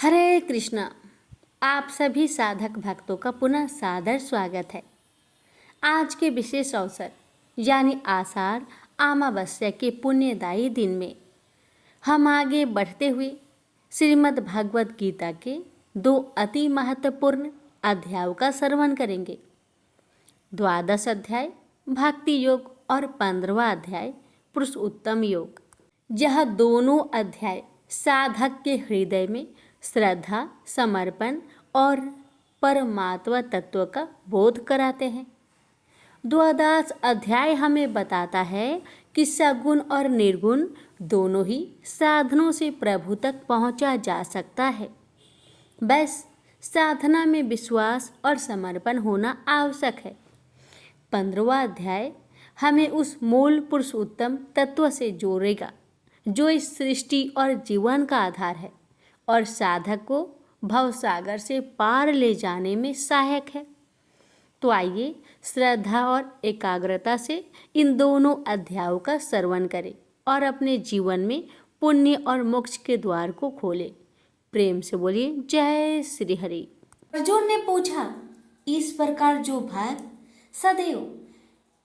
हरे कृष्णा। आप सभी साधक भक्तों का पुनः सादर स्वागत है। आज के विशेष अवसर यानी आषाढ़ अमावस्या के पुण्यदायी दिन में हम आगे बढ़ते हुए श्रीमद् भागवत गीता के 2 अति महत्वपूर्ण अध्यायों का श्रवण करेंगे। 12वां अध्याय भक्ति योग और 15वां अध्याय पुरुषोत्तम योग। यह दोनों अध्याय साधक के हृदय में श्रद्धा, समर्पण और परमात्मा तत्व का बोध कराते हैं। 12वां अध्याय हमें बताता है कि सगुण और निर्गुण दोनों ही साधनों से प्रभु तक पहुंचा जा सकता है। बस साधना में विश्वास और समर्पण होना आवश्यक है। 15वां अध्याय हमें उस मूल पुरुषोत्तम तत्व से जोड़ेगा जो इस सृष्टि और जीवन का आधार है और साधक को भवसागर से पार ले जाने में सहायक है। तो आइए श्रद्धा और एकाग्रता से इन दोनों अध्यायों का श्रवण करें और अपने जीवन में पुण्य और मोक्ष के द्वार को खोलें। प्रेम से बोलिए जय श्री हरि। अर्जुन ने पूछा, इस प्रकार जो भक्त सदैव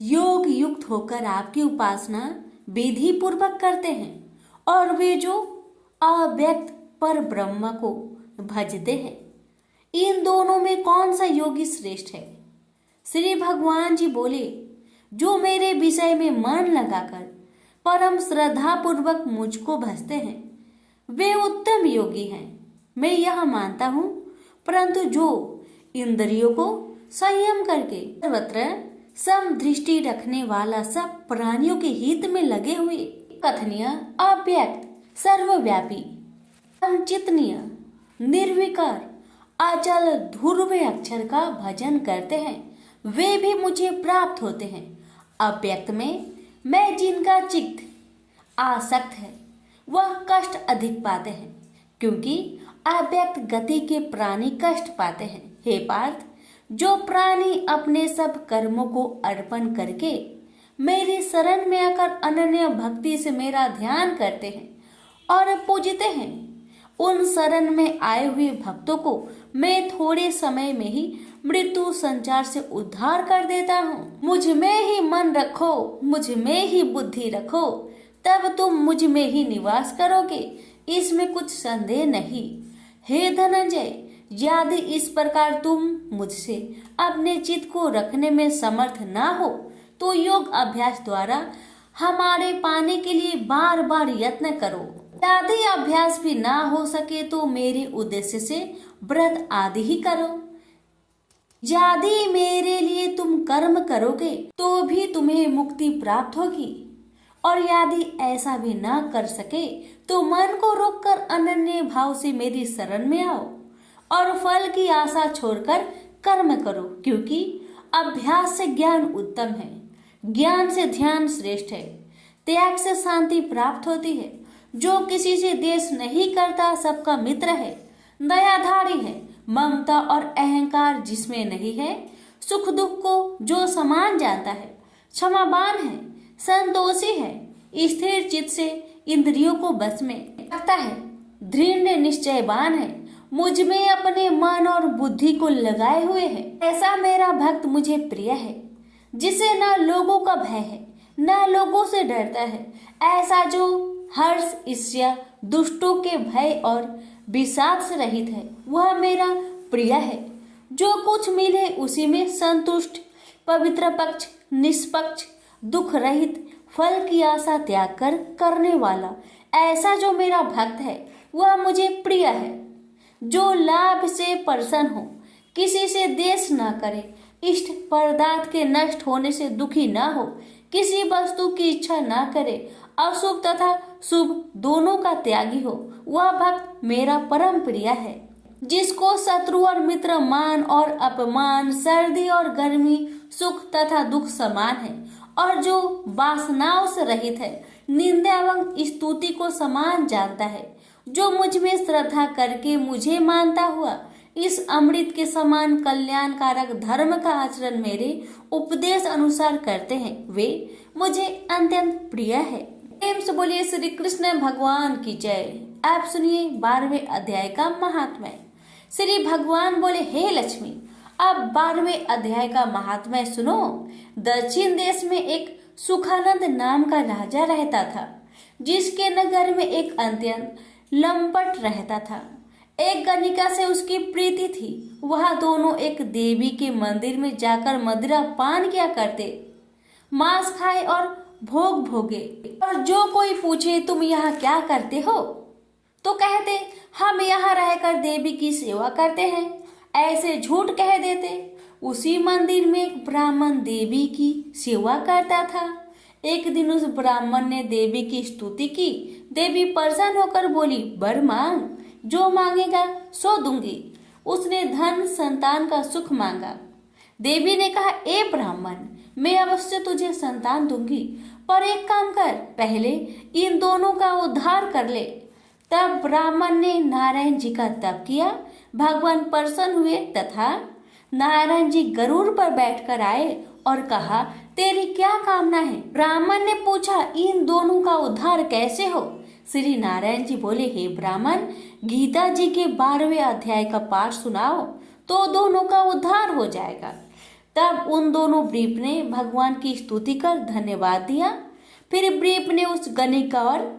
योग युक्त होकर आपकी उपासना विधि पूर्वक करते हैं और वे जो अव्यक्त पर ब्रह्म को भजते हैं, इन दोनों में कौन सा योगी श्रेष्ठ है? श्री भगवान जी बोले, जो मेरे विषय में मन लगाकर परम श्रद्धा पूर्वक मुझको भजते हैं वे उत्तम योगी हैं। मैं यह मानता हूँ, परंतु जो इंद्रियों को संयम करके सर्वत्र समदृष्टि रखने वाला सब प्राणियों के हित में लगे हुए कथनीय, अव्यक्त, सर्वव्यापी, अचिंतनीय, निर्विकार, अचल ध्रुव अक्षर का भजन करते हैं वे भी मुझे प्राप्त होते हैं। अव्यक्त में मैं जिनका चित्त आसक्त है वह कष्ट अधिक पाते हैं, क्योंकि अव्यक्त गति के प्राणी कष्ट पाते हैं। हे पार्थ, जो प्राणी अपने सब कर्मों को अर्पण करके मेरी शरण में आकर अनन्य भक्ति से मेरा ध्यान करते हैं और पूजते हैं, उन शरण में आए हुए भक्तों को मैं थोड़े समय में ही मृत्यु संचार से उद्धार कर देता हूँ। मुझ में ही मन रखो, मुझ में ही बुद्धि रखो, तब तुम मुझ में ही निवास करोगे, इसमें कुछ संदेह नहीं। हे धनंजय, यदि इस प्रकार तुम मुझसे अपने चित्त को रखने में समर्थ ना हो तो योग अभ्यास द्वारा हमारे पाने के लिए बार बार यत्न करो। यदि अभ्यास भी ना हो सके तो मेरे उद्देश्य से व्रत आदि ही करो। यदि मेरे लिए तुम कर्म करोगे तो भी तुम्हें मुक्ति प्राप्त होगी, और यदि ऐसा भी ना कर सके तो मन को रोककर अनन्य भाव से मेरी शरण में आओ और फल की आशा छोड़कर कर्म करो, क्योंकि अभ्यास से ज्ञान उत्तम है, ज्ञान से ध्यान श्रेष्ठ है, त्याग से शांति प्राप्त होती है। जो किसी से द्वेष नहीं करता सबका मित्र है, दयाधारी है, ममता और अहंकार जिसमें नहीं है, सुख दुख को जो समान जानता है, क्षमावान है, संतोषी है, स्थिर चित्त से इंद्रियों को बस में रखता है, दृढ़ निश्चयवान है, मुझ में अपने मन और बुद्धि को लगाए हुए है, ऐसा मेरा भक्त मुझे प्रिय है, जिसे न लोगों का भय है न लोगों से डरता है। ऐसा जो हर्ष, ईर्ष्या, दुष्टों के भय और विषाद से रहित है, वह मेरा प्रिय है। जो कुछ मिले उसी में संतुष्ट, पवित्र पक्ष, निष्पक्ष, दुख रहित, फल की आशा त्याग कर करने वाला, ऐसा जो मेरा भक्त है वह मुझे प्रिय है। जो लाभ से प्रसन्न हो, किसी से द्वेष न करे, इष्ट पदार्थ के नष्ट होने से दुखी न हो, किसी वस्तु की इच्छा न करे, अशुभ तथा शुभ दोनों का त्यागी हो, वह भक्त मेरा परम प्रिय है। जिसको शत्रु और मित्र, मान और अपमान, सर्दी और गर्मी, सुख तथा दुख समान है, और जो वासनाओं से रहित है, निंदा एवं स्तुति को समान जानता है, जो मुझ में श्रद्धा करके मुझे मानता हुआ इस अमृत के समान कल्याणकारक धर्म का आचरण मेरे उपदेश अनुसार करते हैं, वे मुझे अत्यंत प्रिय है। प्रेम से बोलिए श्री कृष्ण भगवान की जय। आप सुनिए 12वें अध्याय का महात्म्य। श्री भगवान बोले, हे लक्ष्मी, अब 12वें अध्याय का महात्म्य सुनो। दक्षिण देश में एक सुखानंद नाम का राजा रहता था, जिसके नगर में एक अत्यंत लंपट रहता था। एक गणिका से उसकी प्रीति थी। वह दोनों एक देवी के मंदिर में जाकर मदिरा पान किया करते, मांस खाए और भोग भोगे। और जो कोई पूछे तुम यहाँ क्या करते हो, तो कहते हम यहाँ रहकर देवी की सेवा करते हैं, ऐसे झूठ कह देते। उसी मंदिर में एक ब्राह्मण देवी की सेवा करता था। एक दिन उस ब्राह्मण ने देवी की स्तुति की। देवी प्रसन्न होकर बोली, वर मांग, जो मांगेगा सो दूंगी। उसने धन संतान का सुख मांगा। देवी ने कहा, ए ब्राह्मण, मैं अवश्य तुझे संतान दूंगी, पर एक काम कर, पहले इन दोनों का उद्धार कर ले। तब ब्राह्मण ने नारायण जी का तप किया। भगवान प्रसन्न हुए तथा नारायण जी गरुड़ पर बैठकर आए और कहा, तेरी क्या कामना है? ब्राह्मण ने पूछा, इन दोनों का उद्धार कैसे हो? श्री नारायण जी बोले, हे ब्राह्मण, गीता जी के 12वें अध्याय का पाठ सुनाओ तो दोनों का उद्धार हो जाएगा। तब उन दोनों ब्रीप ने भगवान की स्तुति कर धन्यवाद दिया। फिर ब्रीप ने उस गणिका और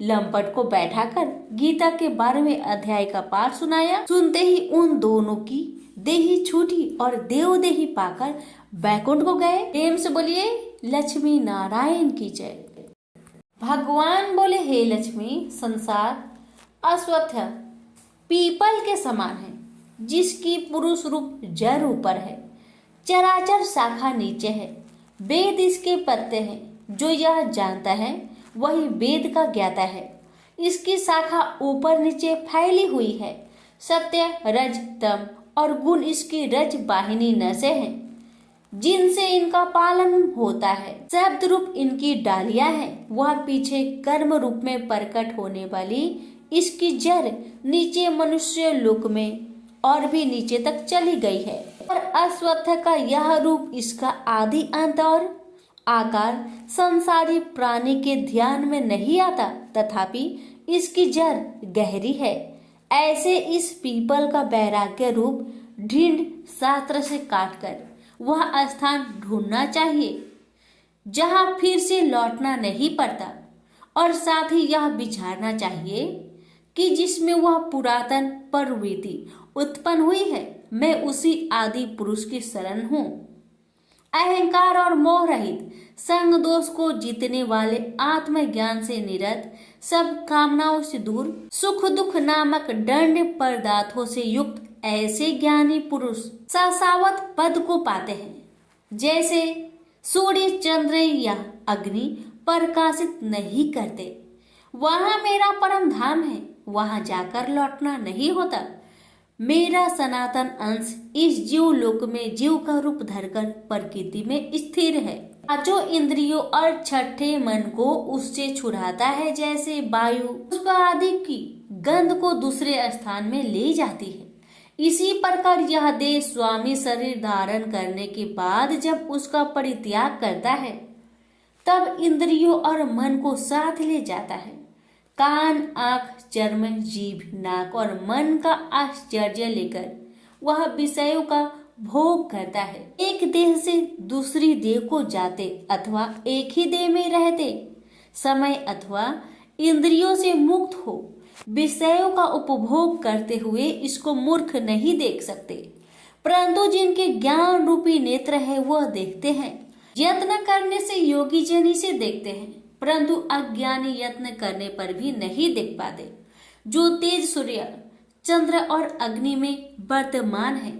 लंपट को बैठाकर गीता के 12वें अध्याय का पाठ सुनाया। सुनते ही उन दोनों की देही छूटी और देवदेही पाकर बैकुंठ को गए। प्रेम से बोलिए लक्ष्मी नारायण की जय। भगवान बोले, हे लक्ष्मी, संसार अश्वत्थ पीपल के समान है, जिसकी पुरुष रूप जड़ ऊपर है, चराचर शाखा नीचे है, वेद इसके पत्ते हैं। जो यह जानता है वही वेद का ज्ञाता है। इसकी शाखा ऊपर नीचे फैली हुई है। सत्य, रज, तम और गुण इसकी रज वाहिनी नसें हैं, जिनसे इनका पालन होता है। शब्द रूप इनकी डालियां हैं। वह पीछे कर्म रूप में प्रकट होने वाली इसकी जड़ नीचे मनुष्य लोक में और भी नीचे तक चली गई है। और अश्वत्थ का यह रूप इसका आदि अंत और आकार संसारी प्राणी के ध्यान में नहीं आता, तथापि इसकी जड़ गहरी है। ऐसे इस पीपल का वैराग्य रूप ढींढ शास्त्र से काटकर वह स्थान ढूंढना चाहिए जहां फिर से लौटना नहीं पड़ता, और साथ ही यह विचारना चाहिए कि जिसमें वह पुरातन प्रवृत्ति उत्पन्न हुई है, मैं उसी आदि पुरुष की शरण हूँ। अहंकार और मोह रहित, संग दोष को जीतने वाले, आत्मज्ञान से निरत, सब कामनाओं से दूर, सुख दुख नामक दंड पदार्थों से युक्त ऐसे ज्ञानी पुरुष शाश्वत पद को पाते हैं। जैसे सूर्य, चंद्र या अग्नि प्रकाशित नहीं करते, वहां मेरा परम धाम है, वहां जाकर लौटना नहीं होता। मेरा सनातन अंश इस जीव लोक में जीव का रूप धरकर प्रकृति में स्थिर है। पांचों इंद्रियों और छठे मन को उससे छुड़ाता है, जैसे वायु पुष्प आदि की गंध को दूसरे स्थान में ले जाती है। इसी प्रकार यह देह स्वामी शरीर धारण करने के बाद जब उसका परित्याग करता है, तब इंद्रियों और मन को साथ ले जाता है। कान, आंख, चर्म, जीभ, नाक और मन का आश्चर्य लेकर वह विषयों का भोग करता है। एक देह से दूसरी देह को जाते अथवा एक ही देह में रहते समय अथवा इंद्रियों से मुक्त हो विषयों का उपभोग करते हुए इसको मूर्ख नहीं देख सकते, परंतु जिनके ज्ञान रूपी नेत्र है वह देखते हैं। यत्न करने से योगी जन इसे देखते हैं, परंतु अज्ञानी यत्न करने पर भी नहीं देख पाते। जो तेज सूर्य, चंद्र और अग्नि में वर्तमान है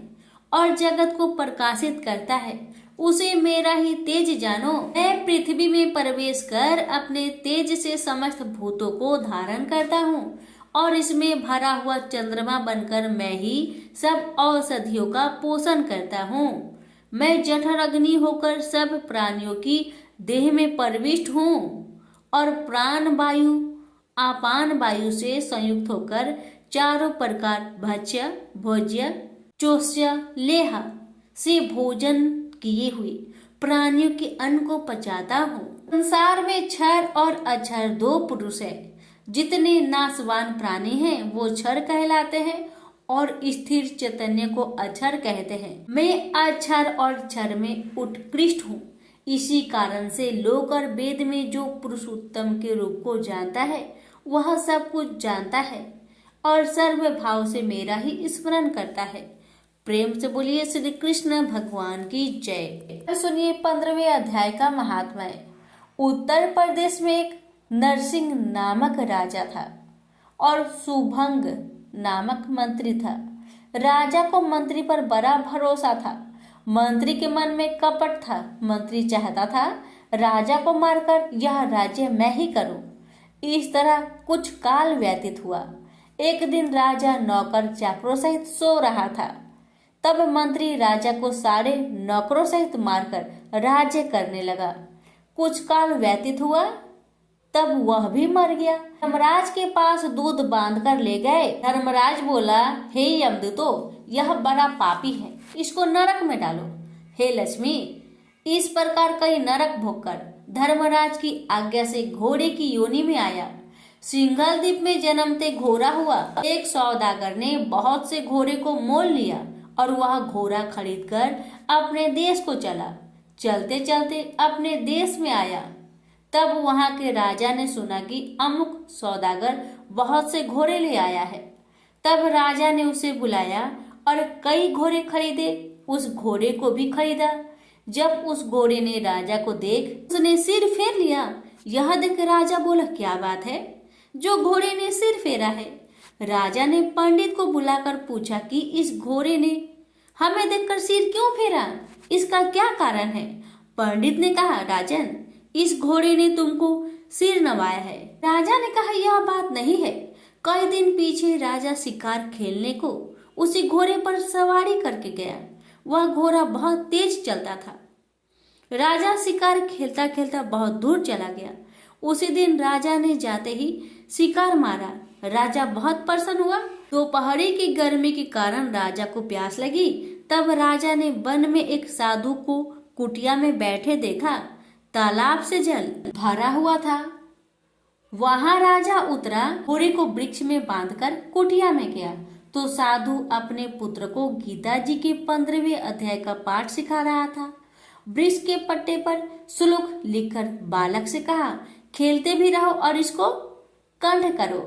और जगत को प्रकाशित करता है, उसे मेरा ही तेज जानो। मैं पृथ्वी में प्रवेश कर अपने तेज से समस्त भूतों को धारण करता हूँ, और इसमें भरा हुआ चंद्रमा बनकर मैं ही सब औषधियों का पोषण करता हूँ। मैं जठर अग्नि होकर सब प्राणियों की देह में प्रविष्ट हूँ, और प्राण वायु आपान वायु से संयुक्त होकर चारों प्रकार भक्ष्य, भोज्य, चोष्य, लेह से भोजन किए हुए प्राणियों के अन्न को पचाता हूँ। संसार में क्षर और अक्षर दो पुरुष है। जितने नाशवान प्राणी हैं वो क्षर कहलाते हैं और स्थिर चैतन्य को अक्षर कहते हैं। मैं अक्षर और क्षर में उत्कृष्ट हूँ। इसी कारण से लोक और वेद में जो पुरुषोत्तम के रूप को जानता है वह सब कुछ जानता है और सर्व भाव से मेरा ही स्मरण करता है। प्रेम से बोलिए श्री कृष्ण भगवान की जय। सुनिए 15वें अध्याय का महात्म्य। उत्तर प्रदेश में एक नरसिंह नामक राजा था और सुभंग नामक मंत्री था। राजा को मंत्री पर बड़ा भरोसा था। मंत्री के मन में कपट था। मंत्री चाहता था राजा को मारकर यह राज्य मैं ही करूं। इस तरह कुछ काल व्यतीत हुआ। एक दिन राजा नौकर चाकरों सहित सो रहा था। तब मंत्री राजा को सारे नौकरों सहित मारकर राज्य करने लगा। कुछ काल व्यतीत हुआ, तब वह भी मर गया। धर्मराज के पास दूध बांध कर ले गए। धर्मराज बोला, हे यमदूतो, यह बड़ा पापी है, इसको नरक में डालो। हे लक्ष्मी, इस प्रकार कई नरक भोगकर धर्मराज की आज्ञा से घोड़े की योनि में आया। सिंघल द्वीप में जन्मते घोड़ा हुआ। एक सौदागर ने बहुत से घोड़े को मोल लिया और वह घोड़ा खरीदकर अपने देश को चला। चलते चलते अपने देश में आया। तब वहां के राजा ने सुना कि अमुक सौदागर बहुत से घोड़े ले आया है। तब राजा ने उसे बुलाया और कई घोड़े खरीदे। उस घोड़े को भी खरीदा। जब उस घोड़े ने राजा को देख उसने सिर फेर लिया। यह देख राजा बोला, क्या बात है जो घोड़े ने सिर फेरा है? राजा ने पंडित को बुलाकर पूछा कि इस घोड़े ने हमें देखकर सिर क्यों फेरा, इसका क्या कारण है? पंडित ने कहा, राजन, इस घोड़े ने तुमको सिर नवाया है। राजा ने कहा, यह बात नहीं है। कई दिन पीछे राजा शिकार खेलने को उसी घोड़े पर सवारी करके गया। वह घोड़ा बहुत तेज चलता था। राजा शिकार खेलता खेलता बहुत दूर चला गया। उसी दिन राजा ने जाते ही शिकार मारा। राजा बहुत प्रसन्न हुआ। दोपहरी की गर्मी के कारण राजा को प्यास लगी। तब राजा ने वन में एक साधु को कुटिया में बैठे देखा। तालाब से जल भरा हुआ था। वहां राजा उतरा, घोड़े को वृक्ष में बांधकर कुटिया में गया तो साधु अपने पुत्र को गीता जी के 15वें अध्याय का पाठ सिखा रहा था। वृक्ष के पट्टे पर श्लोक लिखकर बालक से कहा, खेलते भी रहो और इसको कंठ करो।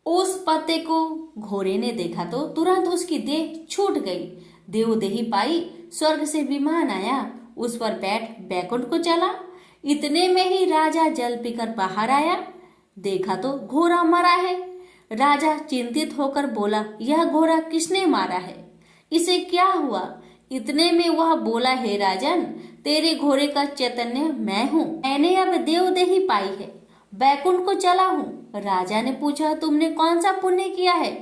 उस पत्ते को घोड़े ने देखा तो तुरंत उसकी देह छूट गई। देवदेही पाई, स्वर्ग से विमान आया, उस पर बैठ बैकुंठ को चला। इतने में ही राजा जल पीकर बाहर आया। देखा तो घोड़ा मरा है। राजा चिंतित होकर बोला, यह घोड़ा किसने मारा है? इसे क्या हुआ? इतने में वह बोला, हे राजन, तेरे घोड़े का चैतन्य मैं हूँ। मैंने अब देवदेही पाई है, बैकुंठ को चला हूँ। राजा ने पूछा, तुमने कौन सा पुण्य किया है?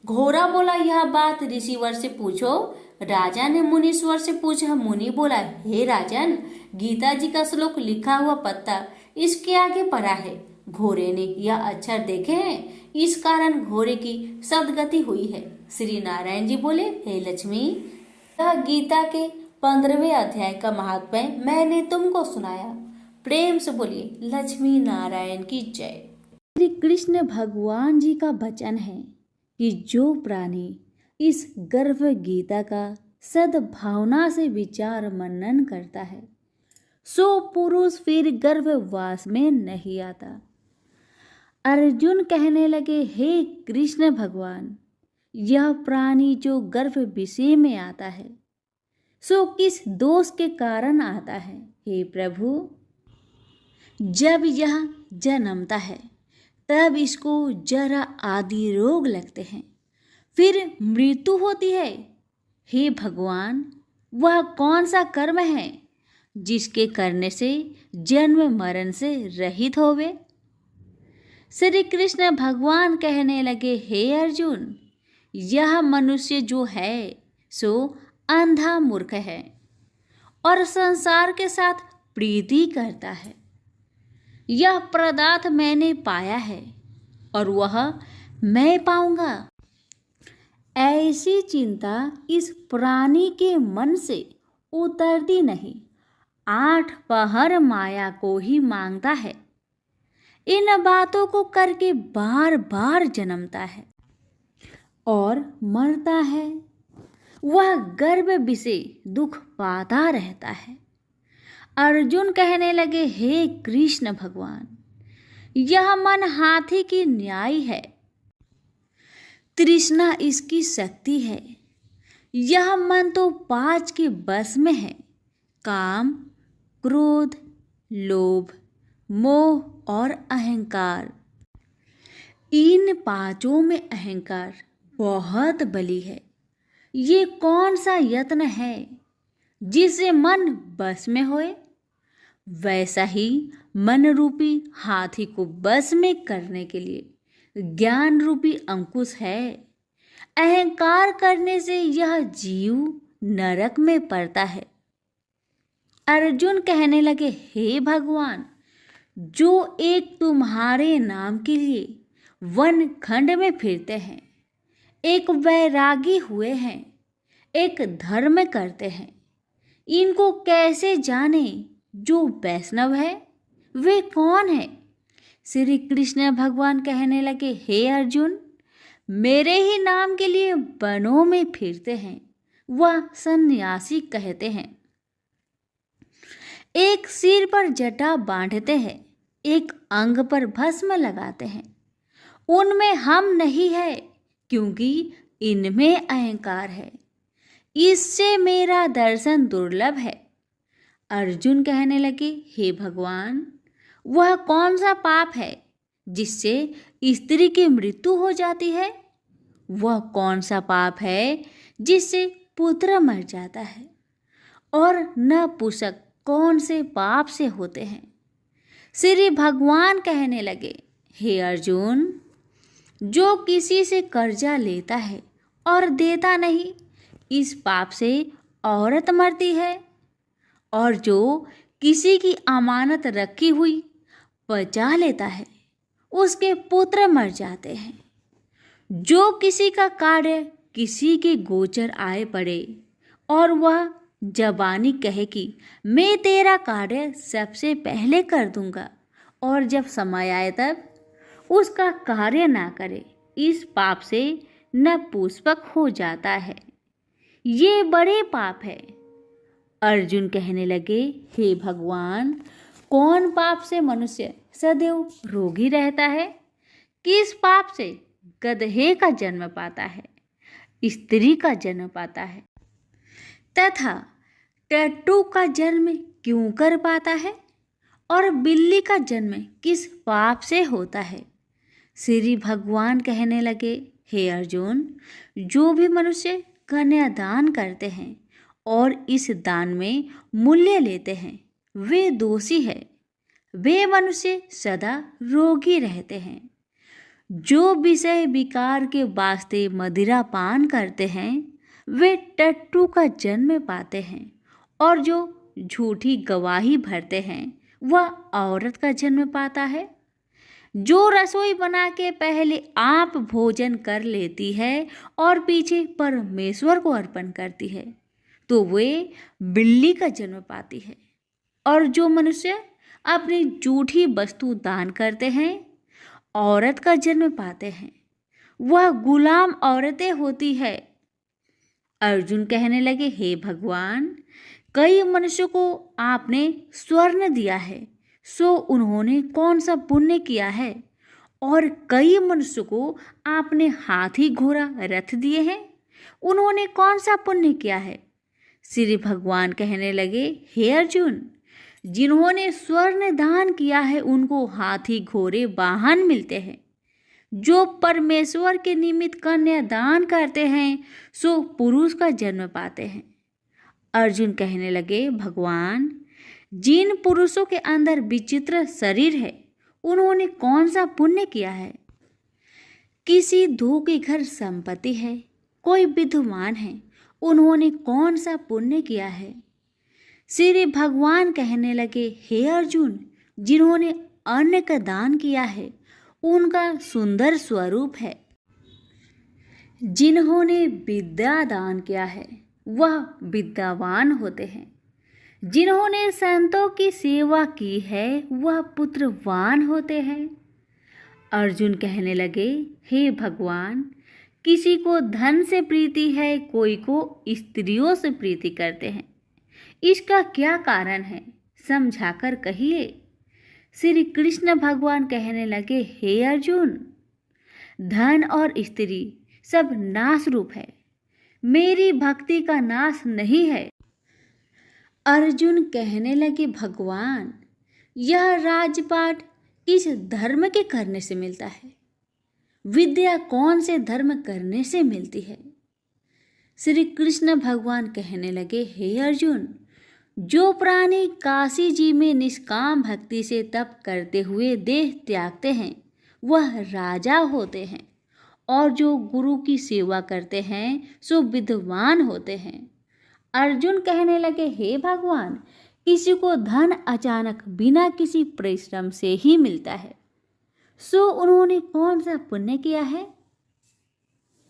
घोड़ा बोला, यह बात ऋषिवर से पूछो। राजा ने मुनीश्वर से पूछा। मुनि बोला, हे राजन, गीता जी का श्लोक लिखा हुआ पत्ता इसके आगे पड़ा है। घोड़े ने यह अक्षर देखे हैं, इस कारण घोड़े की सदगति हुई है। श्री नारायण जी बोले, हे लक्ष्मी, यह गीता के 15वें अध्याय का महात्म्य मैंने तुमको सुनाया। प्रेम से बोलिए लक्ष्मी नारायण की जय। श्री कृष्ण भगवान जी का वचन है कि जो प्राणी इस गर्भ गीता का सद्भावना से विचार मनन करता है सो पुरुष फिर गर्भवास में नहीं आता। अर्जुन कहने लगे, हे कृष्ण भगवान, यह प्राणी जो गर्भ विषय में आता है सो किस दोष के कारण आता है? हे प्रभु, जब यह जन्मता है तब इसको जरा आदि रोग लगते हैं, फिर मृत्यु होती है। हे भगवान, वह कौन सा कर्म है जिसके करने से जन्म मरण से रहित होवे? श्री कृष्ण भगवान कहने लगे, हे अर्जुन, यह मनुष्य जो है सो अंधा मूर्ख है और संसार के साथ प्रीति करता है। यह पदार्थ मैंने पाया है और वह मैं पाऊंगा, ऐसी चिंता इस प्राणी के मन से उतरती नहीं। 8 पहर माया को ही मांगता है। इन बातों को करके बार बार जन्मता है और मरता है। वह गर्भ विषय दुख पाता रहता है। अर्जुन कहने लगे, हे कृष्ण भगवान, यह मन हाथी की न्याय है, तृष्णा इसकी शक्ति है। यह मन तो 5 के बस में है, काम, क्रोध, लोभ, मोह और अहंकार। इन 5 में अहंकार बहुत बली है। ये कौन सा यत्न है जिससे मन बस में होए? वैसा ही मन रूपी हाथी को बस में करने के लिए ज्ञान रूपी अंकुश है। अहंकार करने से यह जीव नरक में पड़ता है। अर्जुन कहने लगे, हे भगवान, जो एक तुम्हारे नाम के लिए वन खंड में फिरते हैं, एक वैरागी हुए हैं, एक धर्म करते हैं, इनको कैसे जाने जो वैष्णव है? वे कौन है? श्री कृष्ण भगवान कहने लगे, हे अर्जुन, मेरे ही नाम के लिए वनों में फिरते हैं, वह सन्यासी कहते हैं। एक सिर पर जटा बांधते हैं, एक अंग पर भस्म लगाते हैं। उनमें हम नहीं है, क्योंकि इनमें अहंकार है। इससे मेरा दर्शन दुर्लभ है। अर्जुन कहने लगे, हे भगवान, वह कौन सा पाप है जिससे स्त्री की मृत्यु हो जाती है? वह कौन सा पाप है जिससे पुत्र मर जाता है? और नपुंसक कौन से पाप से होते हैं? श्री भगवान कहने लगे, हे अर्जुन, जो किसी से कर्जा लेता है और देता नहीं, इस पाप से औरत मरती है। और जो किसी की अमानत रखी हुई बचा लेता है, उसके पुत्र मर जाते हैं। जो किसी का कार्य किसी के गोचर आए पड़े और वह जबानी कहे कि मैं तेरा कार्य सबसे पहले कर दूंगा, और जब समय आए तब उसका कार्य ना करे, इस पाप से नपुंसक हो जाता है। ये बड़े पाप है। अर्जुन कहने लगे, हे भगवान, कौन पाप से मनुष्य सदैव रोगी रहता है? किस पाप से गधे का जन्म पाता है, स्त्री का जन्म पाता है, तथा टट्टू का जन्म क्यों कर पाता है? और बिल्ली का जन्म किस पाप से होता है? श्री भगवान कहने लगे, हे अर्जुन, जो भी मनुष्य कन्यादान करते हैं और इस दान में मूल्य लेते हैं, वे दोषी है। वे मनुष्य सदा रोगी रहते हैं। जो विषय विकार के वास्ते मदिरा पान करते हैं, वे टट्टू का जन्म पाते हैं। और जो झूठी गवाही भरते हैं, वह औरत का जन्म पाता है। जो रसोई बना के पहले आप भोजन कर लेती है और पीछे परमेश्वर को अर्पण करती है, तो वे बिल्ली का जन्म पाती है। और जो मनुष्य अपनी झूठी वस्तु दान करते हैं, औरत का जन्म पाते हैं। वह गुलाम औरतें होती है। अर्जुन कहने लगे, हे भगवान, कई मनुष्यों को आपने स्वर्ण दिया है, सो उन्होंने कौन सा पुण्य किया है? और कई मनुष्यों को आपने हाथी घोड़ा रथ दिए हैं, उन्होंने कौन सा पुण्य किया है? श्री भगवान कहने लगे, हे अर्जुन, जिन्होंने स्वर्ण दान किया है उनको हाथी घोड़े वाहन मिलते हैं। जो परमेश्वर के निमित्त कन्यादान करते हैं, सो पुरुष का जन्म पाते हैं। अर्जुन कहने लगे, भगवान, जिन पुरुषों के अंदर विचित्र शरीर है, उन्होंने कौन सा पुण्य किया है? किसी दो के घर संपत्ति है, कोई विद्वान है, उन्होंने कौन सा पुण्य किया है? श्री भगवान कहने लगे, हे अर्जुन, जिन्होंने अन्न का दान किया है, उनका सुंदर स्वरूप है। जिन्होंने विद्या दान किया है, वह विद्यावान होते हैं। जिन्होंने संतों की सेवा की है, वह पुत्रवान होते हैं। अर्जुन कहने लगे, हे भगवान, किसी को धन से प्रीति है, कोई को स्त्रियों से प्रीति करते हैं। इसका क्या कारण है, समझाकर कहिए। श्री कृष्ण भगवान कहने लगे, हे अर्जुन, धन और स्त्री सब नाश रूप है, मेरी भक्ति का नाश नहीं है। अर्जुन कहने लगे, भगवान, यह राजपाट किस धर्म के करने से मिलता है? विद्या कौन से धर्म करने से मिलती है? श्री कृष्ण भगवान कहने लगे, हे अर्जुन, जो प्राणी काशी जी में निष्काम भक्ति से तप करते हुए देह त्यागते हैं वह राजा होते हैं, और जो गुरु की सेवा करते हैं सो विद्वान होते हैं। अर्जुन कहने लगे, हे भगवान, किसी को धन अचानक बिना किसी परिश्रम से ही मिलता है, सो उन्होंने कौन सा पुण्य किया है?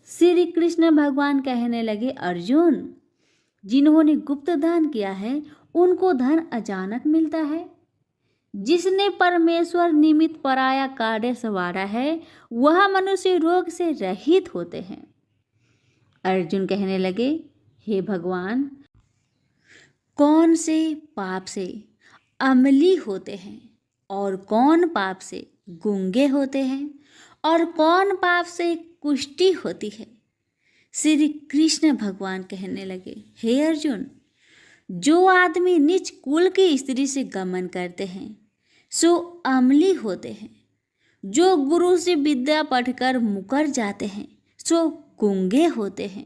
श्री कृष्ण भगवान कहने लगे, अर्जुन, जिन्होंने गुप्त दान किया है उनको धन अचानक मिलता है। जिसने परमेश्वर निमित्त पराया कार्य संवारा है वह मनुष्य रोग से रहित होते हैं। अर्जुन कहने लगे, हे भगवान, कौन से पाप से अमली होते हैं और कौन पाप से गूंगे होते हैं और कौन पाप से कुष्ठी होती है? श्री कृष्ण भगवान कहने लगे, हे अर्जुन, जो आदमी नीच कुल की स्त्री से गमन करते हैं सो अमली होते हैं। जो गुरु से विद्या पढ़कर मुकर जाते हैं सो गूंगे होते हैं।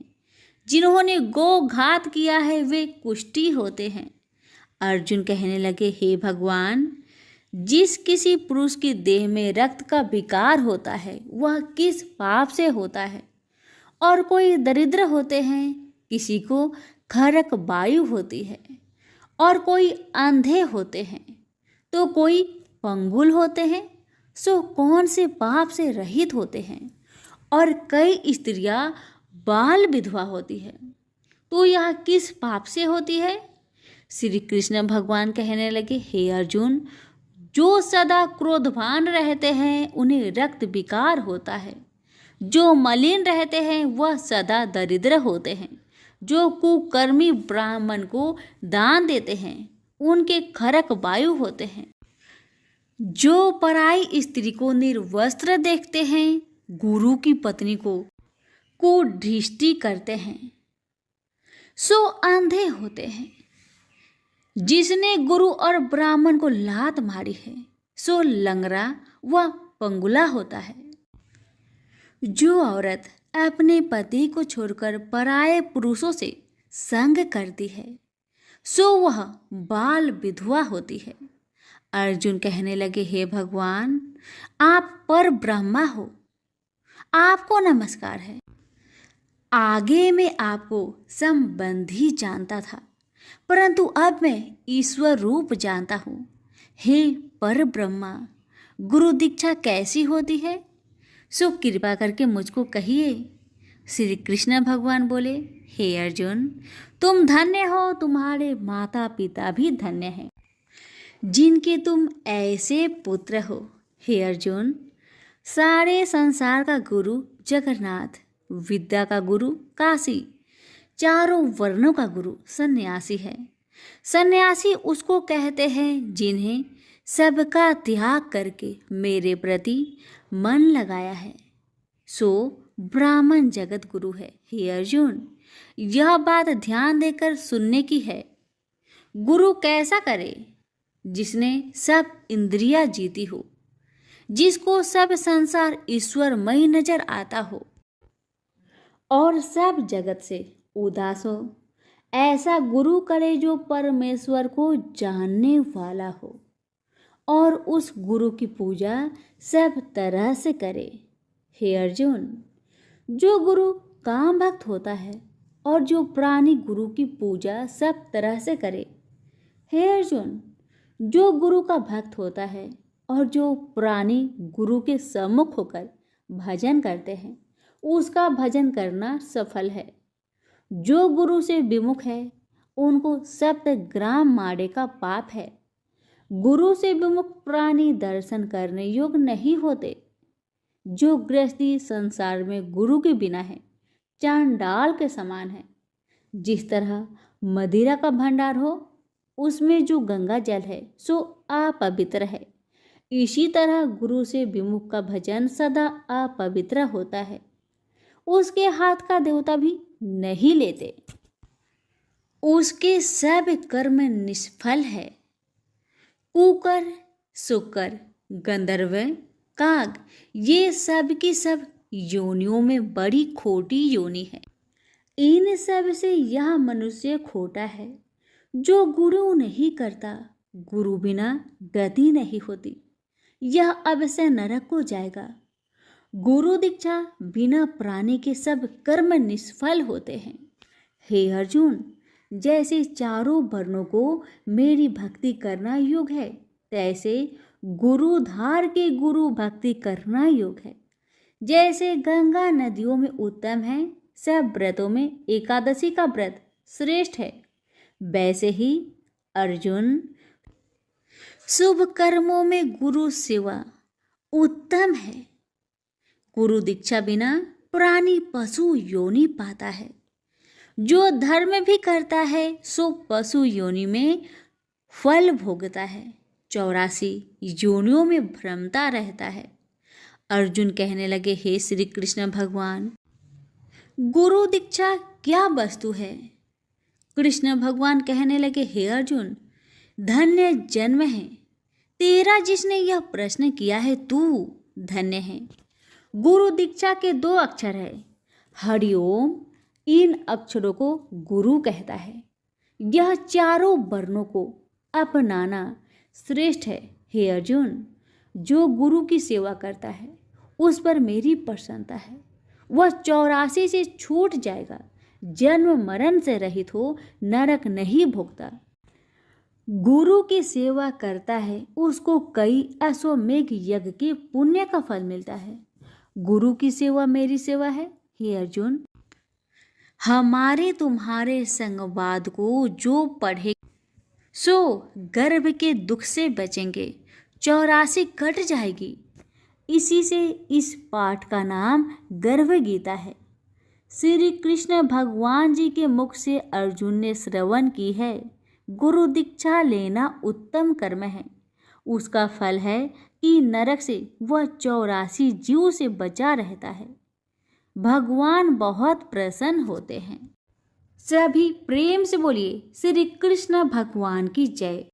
जिन्होंने गो घात किया है वे कुष्ठी होते हैं। अर्जुन कहने लगे, हे भगवान, जिस किसी पुरुष की देह में रक्त का विकार होता है वह किस पाप से होता है? और कोई दरिद्र होते हैं, किसी को खरक वायु होती है, और कोई अंधे होते हैं, तो कोई पंगुल होते हैं, सो कौन से पाप से रहित होते हैं? और कई स्त्रियां बाल विधवा होती है, तो यह किस पाप से होती है? श्री कृष्ण भगवान कहने लगे, हे अर्जुन, जो सदा क्रोधवान रहते हैं उन्हें रक्त विकार होता है। जो मलिन रहते हैं वह सदा दरिद्र होते हैं। जो कुकर्मी ब्राह्मण को दान देते हैं उनके खरक वायु होते हैं। जो पराई स्त्री को निर्वस्त्र देखते हैं, गुरु की पत्नी को कुदृष्टि करते हैं, सो अंधे होते हैं। जिसने गुरु और ब्राह्मण को लात मारी है सो लंगड़ा व पंगुला होता है। जो औरत अपने पति को छोड़कर पराये पुरुषों से संग करती है सो वह बाल विधवा होती है। अर्जुन कहने लगे, हे भगवान, आप पर ब्रह्मा हो, आपको नमस्कार है। आगे मैं आपको संबंधी जानता था, परंतु अब मैं ईश्वर रूप जानता हूँ। हे पर ब्रह्मा, गुरु दीक्षा कैसी होती है, सो कृपा करके मुझको कहिए। श्री कृष्ण भगवान बोले, हे अर्जुन, तुम धन्य हो, तुम्हारे माता पिता भी धन्य हैं जिनके तुम ऐसे पुत्र हो। हे अर्जुन, सारे संसार का गुरु जगन्नाथ, विद्या का गुरु काशी, चारों वर्णों का गुरु सन्यासी है। सन्यासी उसको कहते हैं जिन्हें सबका त्याग करके मेरे प्रति मन लगाया है, सो ब्राह्मण जगत गुरु है। हे अर्जुन, यह बात ध्यान देकर सुनने की है। गुरु कैसा करे? जिसने सब इंद्रियां जीती हो, जिसको सब संसार ईश्वरमय नजर आता हो और सब जगत से उदास हो। ऐसा गुरु करे जो परमेश्वर को जानने वाला हो और उस गुरु की पूजा सब तरह से करे। हे अर्जुन, जो गुरु काम भक्त होता है और जो प्राणी गुरु की पूजा सब तरह से करे। हे अर्जुन, जो गुरु का भक्त होता है और जो प्राणी गुरु के सम्मुख होकर भजन करते हैं उसका भजन करना सफल है। जो गुरु से विमुख है उनको 7 ग्राम मारे का पाप है। गुरु से विमुख प्राणी दर्शन करने योग्य नहीं होते। जो गृहस्थी संसार में गुरु के बिना है चांडाल के समान है। जिस तरह मदिरा का भंडार हो, उसमें जो गंगा जल है सो अपवित्र है, इसी तरह गुरु से विमुख का भजन सदा अपवित्र होता है। उसके हाथ का देवता भी नहीं लेते, उसके सब कर्म निष्फल है। कुकर, शुकर, गंधर्व, काग, ये सब की सब योनियों में बड़ी खोटी योनि है। इन सब से यह मनुष्य खोटा है जो गुरु नहीं करता। गुरु बिना गति नहीं होती, यह अवश्य नरक को जाएगा। गुरु दीक्षा बिना प्राणी के सब कर्म निष्फल होते हैं। हे अर्जुन, जैसे चारों वर्णों को मेरी भक्ति करना योग है, तैसे गुरुधार के गुरु भक्ति करना योग है। जैसे गंगा नदियों में उत्तम है, सब व्रतों में एकादशी का व्रत श्रेष्ठ है, वैसे ही अर्जुन शुभ कर्मों में गुरु सेवा उत्तम है। गुरु दीक्षा बिना प्राणी पशु योनि पाता है। जो धर्म भी करता है सो पशु योनि में फल भोगता है, 84 योनियों में भ्रमता रहता है। अर्जुन कहने लगे, हे श्री कृष्ण भगवान, गुरु दीक्षा क्या वस्तु है? कृष्ण भगवान कहने लगे, हे अर्जुन, धन्य जन्म है तेरा जिसने यह प्रश्न किया है, तू धन्य है। गुरु दीक्षा के 2 अक्षर है, हरिओम। इन अक्षरों को गुरु कहता है। यह चारों वर्णों को अपनाना श्रेष्ठ है। हे अर्जुन, जो गुरु की सेवा करता है उस पर मेरी प्रसन्नता है। वह 84 से छूट जाएगा, जन्म मरण से रहित हो नरक नहीं भोगता। गुरु की सेवा करता है उसको कई अश्वमेघ यज्ञ के पुण्य का फल मिलता है। गुरु की सेवा मेरी सेवा है। हे अर्जुन, हमारे तुम्हारे संवाद को जो पढ़े सो गर्भ के दुख से बचेंगे, 84 कट जाएगी। इसी से इस पाठ का नाम गर्भ गीता है। श्री कृष्ण भगवान जी के मुख से अर्जुन ने श्रवण की है। गुरु दीक्षा लेना उत्तम कर्म है। उसका फल है कि नरक से वह 84 जीव से बचा रहता है। भगवान बहुत प्रसन्न होते हैं। सभी प्रेम से बोलिए, श्री कृष्ण भगवान की जय।